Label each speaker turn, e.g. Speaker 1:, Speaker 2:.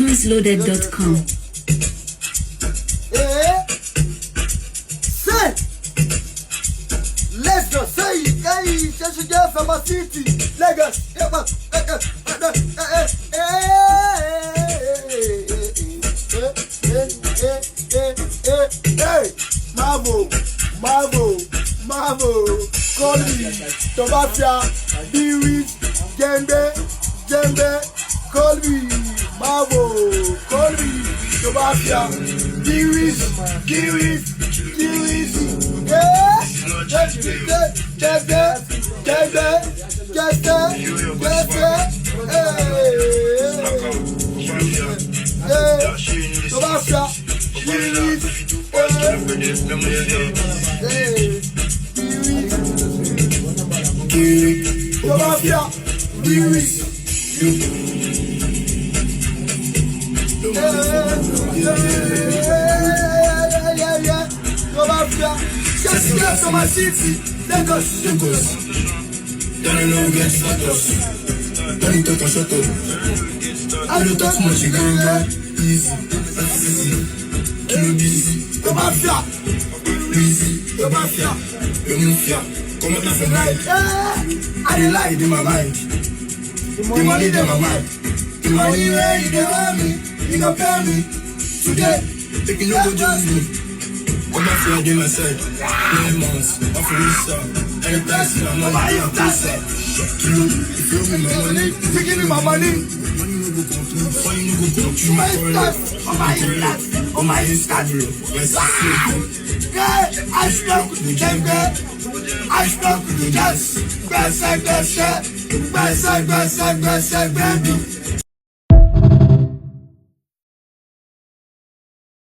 Speaker 1: tunesloaded.com.
Speaker 2: Say, let's go. Say, hey, Shashiga from a city, Lagos. Hey, Marvel, call me, Tobasia, Biwis, Gembe, call me, Marvel, call me, Tobasia, Biwis, Tobasia, Just from my city, Lagos. Don't know get status. Don't talk and shut up. I don't talk much, you go easy, easy. Kill busy, the mafia. Easy, the mafia. The mafia. Come on, nothing right. I dey lie in my mind. The money in my mind. The money where you dey owe me, you go pay me today. Take you no go join me. I'm not feeling in my side. 9 months, I'm for this anytime soon, I'm not your person. If you owe me my money, if you give me my money, money no go come through. Money no go come through. My stuff, on my Instagram. Yeah, I stuck with the Jenga. I stuck with the gas. Backside, baby.